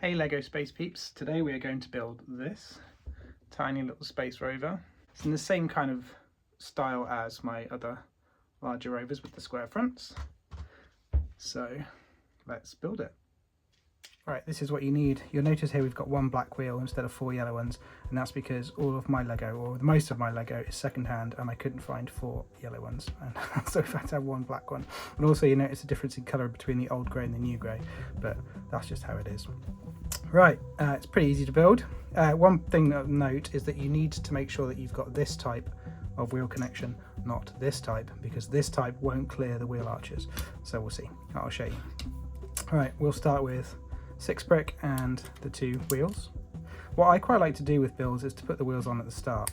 Hey LEGO Space Peeps, today we are going to build this tiny little space rover. It's in the same kind of style as my other larger rovers with the square fronts. So let's build it. Right, this is what you need. You'll notice here we've got one black wheel instead of 4 yellow ones, and that's because all of my Lego, or most of my Lego, is second-hand and I couldn't find 4 yellow ones, and so we've had to have one black one. And also you notice a difference in colour between the old grey and the new grey, but that's just how it is. Right, it's pretty easy to build. One thing of note is that you need to make sure that you've got this type of wheel connection, not this type, because this type won't clear the wheel arches. So we'll see, I'll show you. Right, we'll start with 6 brick and the 2 wheels. What I quite like to do with builds is to put the wheels on at the start.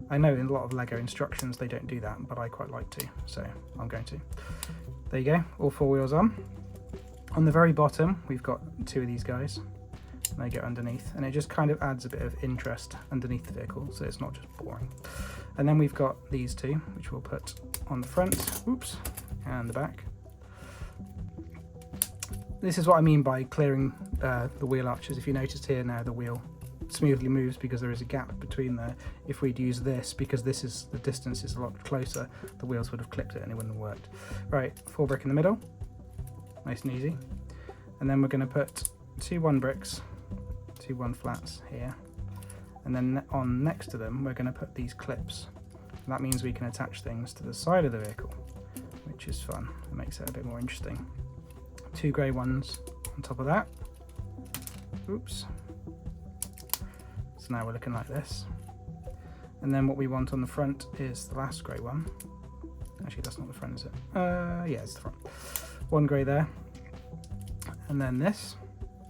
I know in a lot of Lego instructions they don't do that, but I quite like to, so I'm going to. There you go, all 4 wheels on. On the very bottom we've got 2 of these guys, and they go underneath, and it just kind of adds a bit of interest underneath the vehicle, so it's not just boring. And then we've got these 2, which we'll put on the front, oops, and the back. This is what I mean by clearing the wheel arches. If you notice here now, the wheel smoothly moves because there is a gap between there. If we'd use this, because this is the distance is a lot closer, the wheels would have clipped it and it wouldn't have worked. Right, 4 brick in the middle, nice and easy. And then we're going to put 2 1 bricks, 2 1 flats here, and then on next to them we're going to put these clips. And that means we can attach things to the side of the vehicle, which is fun. It makes it a bit more interesting. 2 grey ones on top of that. Oops. So now we're looking like this. And then what we want on the front is the last grey one. Actually, that's not the front, is it? Yeah, it's the front. 1 grey there. And then this.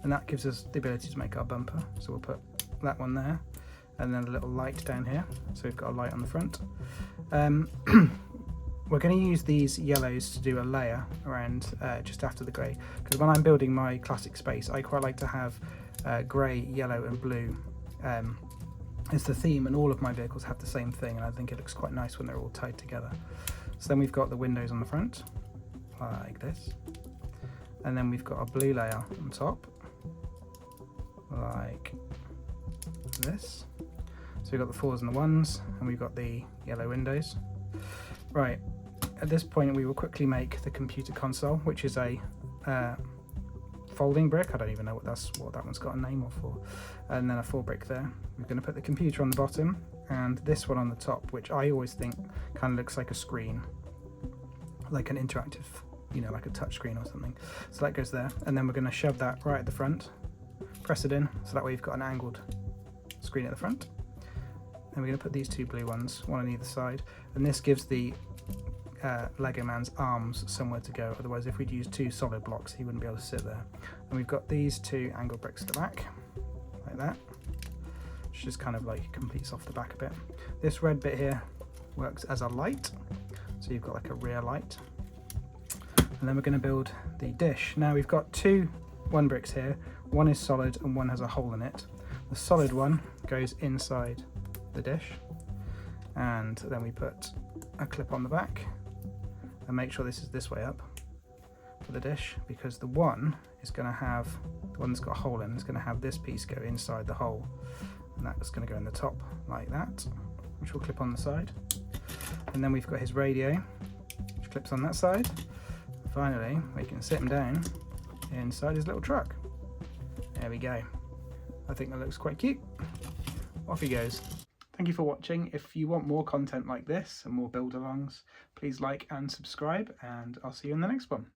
And that gives us the ability to make our bumper. So we'll put that one there. And then a little light down here. So we've got a light on the front. We're going to use these yellows to do a layer around just after the grey, because when I'm building my classic space I quite like to have grey, yellow and blue as the theme, and all of my vehicles have the same thing, and I think it looks quite nice when they're all tied together. So then we've got the windows on the front like this, and then we've got a blue layer on top like this. So we've got the 4s and the 1s, and we've got the yellow windows. Right, at this point we will quickly make the computer console, which is a folding brick. I don't even know what that one's got a name for. And then a 4 brick there. We're going to put the computer on the bottom, and this one on the top, which I always think kind of looks like a screen, like an interactive, you know, like a touch screen or something. So that goes there, and then we're going to shove that right at the front, press it in, so that way you've got an angled screen at the front. And we're going to put these 2 blue ones, one on either side, and this gives the Lego man's arms somewhere to go. Otherwise, if we'd used 2 solid blocks, he wouldn't be able to sit there. And we've got these 2 angle bricks at the back, like that, which just kind of like completes off the back a bit. This red bit here works as a light, so you've got like a rear light. And then we're going to build the dish. Now we've got 2 1 bricks here. One is solid and one has a hole in it. The solid one goes inside the dish, and then we put a clip on the back, and make sure this is this way up for the dish, because the one is going to have, the one that's got a hole in is going to have this piece go inside the hole, and that's going to go in the top like that, which will clip on the side. And then we've got his radio, which clips on that side. And finally we can sit him down inside his little truck. There we go. I think that looks quite cute. Off he goes. Thank you for watching. If you want more content like this and more build alongs, please like and subscribe, and I'll see you in the next one.